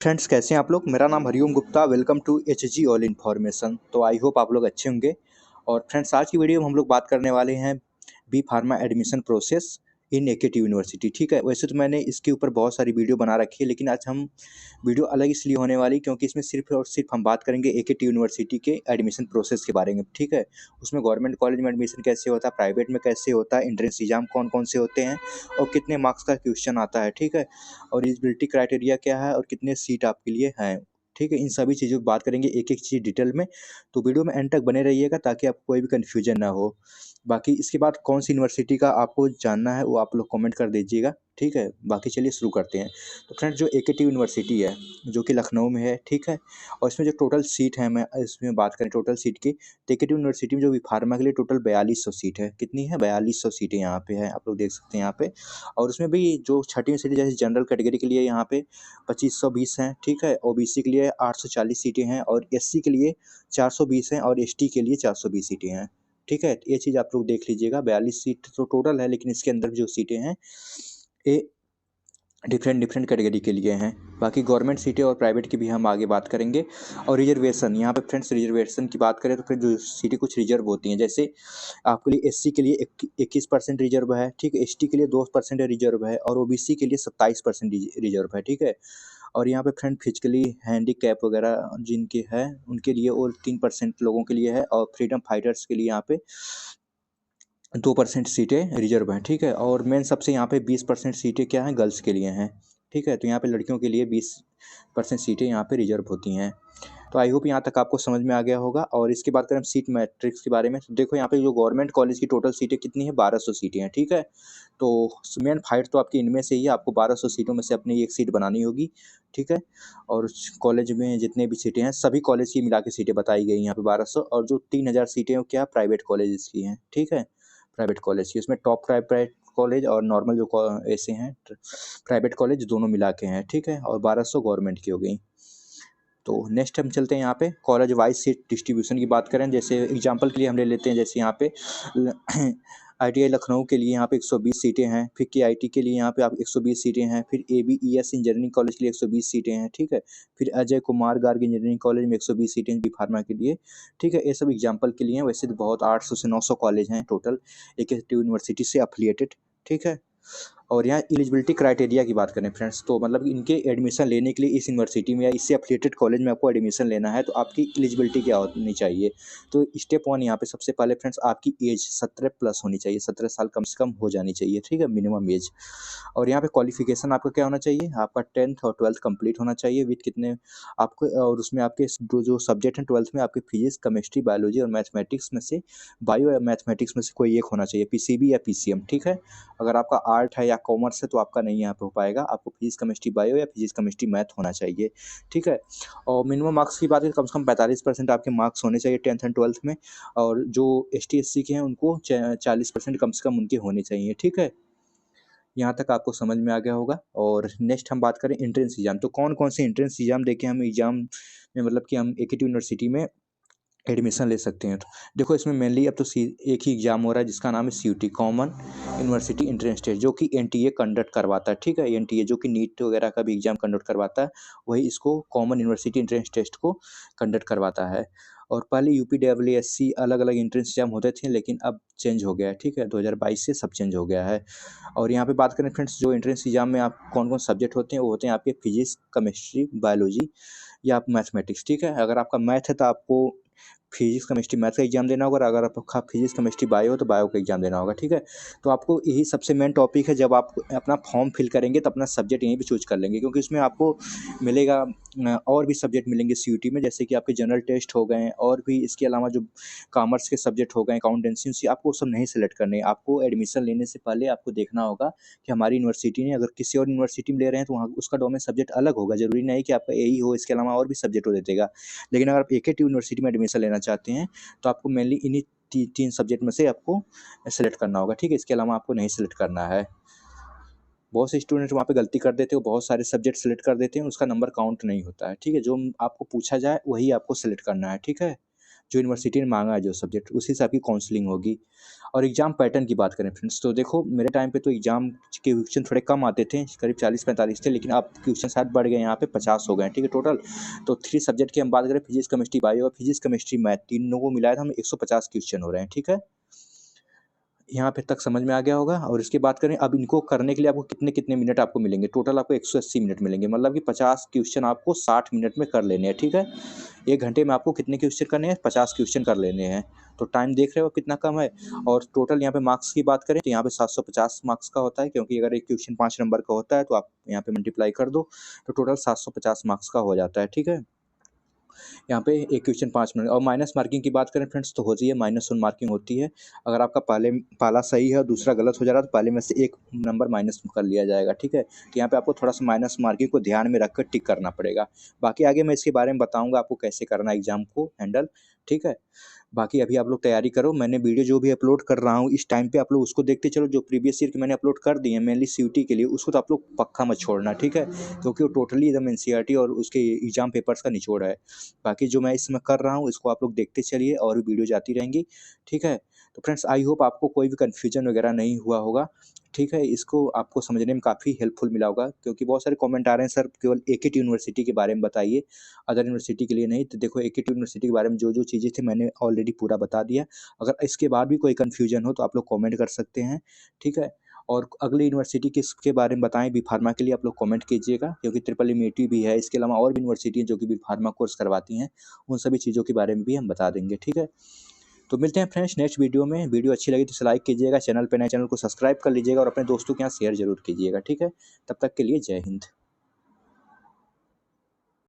Friends, कैसे हैं आप लोग। मेरा नाम Hariom Gupta. Welcome to H G all information. तो आई होप आप लोग अच्छे होंगे। और फ्रेंड्स, आज की वीडियो में हम लोग बात करने वाले हैं B pharma admission process in AKT university. ठीक है, वैसे तो मैंने इसके ऊपर बहुत सारी वीडियो बना रखी है, लेकिन आज हम वीडियो अलग इसलिए होने वाली क्योंकि इसमें सिर्फ और सिर्फ हम बात करेंगे एकेटी यूनिवर्सिटी के एडमिशन प्रोसेस के बारे में। ठीक है, उसमें गवर्नमेंट कॉलेज में एडमिशन कैसे होता है, प्राइवेट में कैसे होता है, एंट्रेंस एग्जाम कौन कौन से होते हैं और कितने मार्क्स का क्वेश्चन आता है। ठीक है, और एलिजिबिलिटी क्राइटेरिया क्या है और कितने सीट आपके लिए हैं। ठीक है, इन सभी चीज़ों की बात करेंगे एक एक चीज़ डिटेल में। तो वीडियो में एंड तक बने रहिएगा ताकि आपको कोई भी कन्फ्यूजन ना हो। बाकी इसके बाद कौन सी यूनिवर्सिटी का आपको जानना है वो आप लोग कमेंट कर दीजिएगा। ठीक है, बाकी चलिए शुरू करते हैं। तो फ्रेंड्स, जो एकेटी यूनिवर्सिटी है जो कि लखनऊ में है, ठीक है, और इसमें जो टोटल सीट है, मैं इसमें बात करें टोटल सीट की, तो एकेटी यूनिवर्सिटी में जो भी फार्मा के लिए टोटल 4200 सीट है। कितनी है? 4200 सीटें यहाँ पे है, आप लोग देख सकते हैं यहाँ पे। और उसमें भी जो छठी सीटें जैसे जनरल कैटेगरी के लिए यहाँ पे 2520 हैं। ठीक है, ओबीसी के लिए 840 सीटें हैं और एससी के लिए 420 हैं और एसटी के लिए 420 सीटें हैं। ठीक है, ये चीज़ आप लोग देख लीजिएगा। 42 सीट तो टोटल है, लेकिन इसके अंदर जो सीटें हैं ये डिफरेंट डिफरेंट कैटेगरी के लिए हैं। बाकी गवर्नमेंट सीटें और प्राइवेट की भी हम आगे बात करेंगे। और रिजर्वेशन, यहाँ पे फ्रेंड्स रिजर्वेशन की बात करें तो फिर जो सीटें कुछ रिजर्व होती हैं, जैसे आपके लिए एससी के लिए 21% रिजर्व है। ठीक है, एसटी के लिए 2% रिजर्व है और ओबीसी के लिए 27% रिजर्व है। ठीक है, और यहाँ पे फ्रेंड फिजिकली हैंडीकैप वगैरह जिनके है उनके लिए और 3% लोगों के लिए है और फ्रीडम फाइटर्स के लिए यहाँ पे 2% सीटें रिजर्व हैं। ठीक है, और मेन सबसे यहाँ पे 20% सीटें क्या हैं? गर्ल्स के लिए हैं। ठीक है, तो यहाँ पे लड़कियों के लिए 20% सीटें यहाँ पे रिजर्व होती हैं। तो आई होप यहाँ तक आपको समझ में आ गया होगा। और इसके बाद करें हम सीट मैट्रिक्स के बारे में, तो देखो यहाँ पे जो गवर्नमेंट कॉलेज की टोटल सीटें कितनी है? 1200 सीटें हैं। ठीक है, तो मेन फाइट तो आपकी इनमें से ही है, आपको 1200 सीटों में से अपनी एक सीट बनानी होगी। ठीक है, और उस कॉलेज में जितने भी सीटें हैं सभी कॉलेज की मिला के सीटें बताई गई यहाँ पे 1200, और जो 3000 सीटें हैं वो क्या प्राइवेट कॉलेज की हैं। ठीक है, प्राइवेट कॉलेज की, उसमें टॉप प्राइवेट कॉलेज और नॉर्मल जो ऐसे हैं प्राइवेट कॉलेज दोनों मिला के हैं। ठीक है, और 1200 गवर्नमेंट की हो गई। तो नेक्स्ट हम चलते हैं यहाँ पे कॉलेज वाइज सीट डिस्ट्रीब्यूशन की बात करें। जैसे एग्जांपल के लिए हम ले लेते हैं, जैसे यहाँ पे आईटीआई लखनऊ के लिए यहाँ पे 120 सीटें हैं। फिर केआईटी के लिए यहाँ पे आप 120 सीटें हैं। फिर एबीईएस इंजीनियरिंग कॉलेज के लिए 120 सीटें हैं। ठीक है, फिर अजय कुमार गार्ग इंजीनियरिंग कॉलेज में 120 सीटें बी फार्मा के लिए। ठीक है, ये सब एग्जाम्पल के लिए हैं, वैसे तो बहुत 800 से 900 कॉलेज हैं टोटल एक यूनिवर्सिटी से अफिलिएटेड। ठीक है, और यहाँ एलिजिबिलिटी क्राइटेरिया की बात करें फ्रेंड्स, तो मतलब इनके एडमिशन लेने के लिए इस यूनिवर्सिटी में या इससे अफिलिएटेड कॉलेज में आपको एडमिशन लेना है तो आपकी एलिजिबिलिटी क्या होनी चाहिए। तो स्टेप 1 यहाँ पे सबसे पहले फ्रेंड्स आपकी एज 17 प्लस होनी चाहिए, 17 साल कम से कम हो जानी चाहिए। ठीक है, मिनिमम एज। और यहाँ पे क्वालिफिकेशन आपका क्या होना चाहिए? आपका 10th और 12th कंप्लीट होना चाहिए विथ कितने आपको, और उसमें आपके जो सब्जेक्ट हैं 12th में आपके फिजिक्स, केमिस्ट्री, बायोलॉजी और मैथमेटिक्स में से बायो या मैथमेटिक्स में से कोई एक होना चाहिए, पीसीबी या पीसीएम। ठीक है, अगर आपका आर्ट है या कॉमर्स है तो आपका नहीं यहाँ पे हो पाएगा, आपको फिजिक्स केमिस्ट्री बायो या फिजिक्स केमिस्ट्री मैथ होना चाहिए। ठीक है, और मिनिमम मार्क्स की बात है, कम से कम 45% आपके मार्क्स होने चाहिए 10th एंड 12th में। और जो एसटी एससी के हैं उनको 40% कम से कम उनके होने चाहिए। ठीक है, यहाँ तक आपको समझ में आ गया होगा। और नेक्स्ट हम बात करें एंट्रेंस एग्जाम, तो कौन कौन से एंट्रेंस एग्जाम देके हम एग्जाम में मतलब कि हम एक यूनिवर्सिटी में एडमिशन ले सकते हैं। तो देखो इसमें मेनली अब तो एक ही एग्जाम हो रहा है जिसका नाम है CUET, common university entrance test, जो कि एनटीए कंडक्ट करवाता है। ठीक है, एनटीए जो कि नीट वगैरह का भी एग्जाम कंडक्ट करवाता है, वही इसको कॉमन यूनिवर्सिटी एंट्रेंस टेस्ट को कंडक्ट करवाता है। और पहले यूपीडब्ल्यूएससी अलग अलग एंट्रेंस एग्जाम होते थे, लेकिन अब चेंज हो गया है। ठीक है, 2022 से सब चेंज हो गया है। और यहाँ पे बात करें फ्रेंड्स, जो एंट्रेंस एग्जाम में आप कौन कौन सब्जेक्ट होते हैं, वो होते हैं आपके फिजिक्स, केमिस्ट्री, बायोलॉजी या आप मैथमेटिक्स। ठीक है, अगर आपका मैथ है तो आपको फिजिक्स केमिस्ट्री मैथ का एग्जाम देना होगा, और अगर आपका फिजिक्स केमिस्ट्री बायो तो बायो का एग्जाम देना होगा। ठीक है, तो आपको यही सबसे मेन टॉपिक है, जब आप अपना फॉर्म फिल करेंगे तो अपना सब्जेक्ट यहीं पे चूज कर लेंगे, क्योंकि उसमें आपको मिलेगा और भी सब्जेक्ट मिलेंगे सीयूटी में, जैसे कि आपके जनरल टेस्ट हो गए और भी इसके अलावा जो कॉमर्स के सब्जेक्ट हो गए, अकाउंटेंसी, आपको सब नहीं सेलेक्ट करने। आपको एडमिशन लेने से पहले आपको देखना होगा कि हमारी यूनिवर्सिटी ने, अगर किसी और यूनिवर्सिटी में ले रहे हैं तो वहाँ उसका डोमेन सब्जेक्ट अलग होगा, जरूरी नहीं कि आपका यही हो, इसके अलावा और भी सब्जेक्ट हो देगा। लेकिन अगर आप एक ही यूनिवर्सिटी में एडमिशन लेना चाहते हैं तो आपको मेनली इन्हीं तीन सब्जेक्ट में से आपको सेलेक्ट करना होगा। ठीक है, इसके अलावा आपको नहीं सेलेक्ट करना है। बहुत से स्टूडेंट वहाँ पे गलती कर देते हो, बहुत सारे सब्जेक्ट सेलेक्ट कर देते हैं, उसका नंबर काउंट नहीं होता है। ठीक है, जो आपको पूछा जाए वही आपको सेलेक्ट करना है। ठीक है, जो यूनिवर्सिटी ने मांगा है जो सब्जेक्ट, उसी से आपकी काउंसलिंग होगी। और एग्ज़ाम पैटर्न की बात करें फ्रेंड्स, तो देखो मेरे टाइम पे तो एग्ज़ाम के क्वेश्चन थोड़े कम आते थे, करीब 40-45 थे, लेकिन अब क्वेश्चन शायद बढ़ गए, यहाँ पे 50 हो गए हैं, ठीक है टोटल। तो 3 सब्जेक्ट की हम बात करें, फिजिक्स, केमिस्ट्री, बायो, और फिजिक्स, केमिस्ट्री, मैथ, तीनों को मिलाया था हमें 150 क्वेश्चन हो रहे हैं, ठीक है। यहाँ पे तक समझ में आ गया होगा। और इसकी बात करें, अब इनको करने के लिए आपको कितने-कितने मिनट आपको मिलेंगे, टोटल आपको 180 मिनट मिलेंगे, मतलब कि 50 क्वेश्चन आपको 60 मिनट में कर लेने हैं, ठीक है। 1 घंटे में आपको कितने क्वेश्चन करने हैं, 50 क्वेश्चन कर लेने हैं। तो टाइम देख रहे हो कितना कम है। और टोटल यहाँ पे मार्क्स की बात करें तो यहाँ पे 750 मार्क्स का होता है, क्योंकि अगर एक क्वेश्चन 5 नंबर का होता है तो आप यहाँ पे मल्टीप्लाई कर दो, तो टोटल 750 मार्क्स का हो जाता है, ठीक है। यहाँ पे एक क्वेश्चन 5 मिनट। और माइनस मार्किंग की बात करें फ्रेंड्स, तो होती है -1 मार्किंग होती है। अगर आपका पहला सही है और दूसरा गलत हो जा रहा है, तो पहले में से 1 नंबर माइनस कर लिया जाएगा, ठीक है। तो यहाँ पे आपको थोड़ा सा माइनस मार्किंग को ध्यान में रखकर टिक करना पड़ेगा। बाकी आगे मैं इसके बारे में बताऊँगा आपको कैसे करना है एग्ज़ाम को हैंडल, ठीक है। बाकी अभी आप लोग तैयारी करो। मैंने वीडियो जो भी अपलोड कर रहा हूँ इस टाइम पे आप लोग उसको देखते चलो। जो प्रीवियस ईयर के मैंने अपलोड कर दिए हैं मेनली सीयूटी के लिए, उसको तो आप लोग पक्का मत छोड़ना, ठीक है, क्योंकि वो टोटली एकदम एनसीईआरटी और उसके एग्जाम पेपर्स का निचोड़ है। बाकी जो मैं इसमें कर रहा हूँ इसको आप लोग देखते चलिए और भी वीडियो जाती रहेंगी, ठीक है। तो फ्रेंड्स आई होप आपको कोई भी कन्फ्यूजन वगैरह नहीं हुआ होगा, ठीक है। इसको आपको समझने में काफ़ी हेल्पफुल मिला होगा, क्योंकि बहुत सारे कमेंट आ रहे हैं सर केवल एकेट यूनिवर्सिटी के बारे में बताइए, अदर यूनिवर्सिटी के लिए नहीं। तो देखो एकेट यूनिवर्सिटी के बारे में जो जो चीज़ें थी मैंने ऑलरेडी पूरा बता दिया। अगर इसके बाद भी कोई कन्फ्यूजन हो तो आप लोग कमेंट कर सकते हैं, ठीक है। और अगली यूनिवर्सिटी किसके बारे में बताएं बी फार्मा के लिए आप लोग कमेंट कीजिएगा, क्योंकि ट्रिपल एमईटी भी है, इसके अलावा और भी यूनिवर्सिटी हैं जो कि बी फार्मा कोर्स करवाती हैं, उन सभी चीज़ों के बारे में भी हम बता देंगे, ठीक है। तो मिलते हैं फ्रेंड्स नेक्स्ट वीडियो में। वीडियो अच्छी लगी तो इसे लाइक कीजिएगा, चैनल पे नए चैनल को सब्सक्राइब कर लीजिएगा और अपने दोस्तों के यहाँ शेयर जरूर कीजिएगा, ठीक है। तब तक के लिए जय हिंद।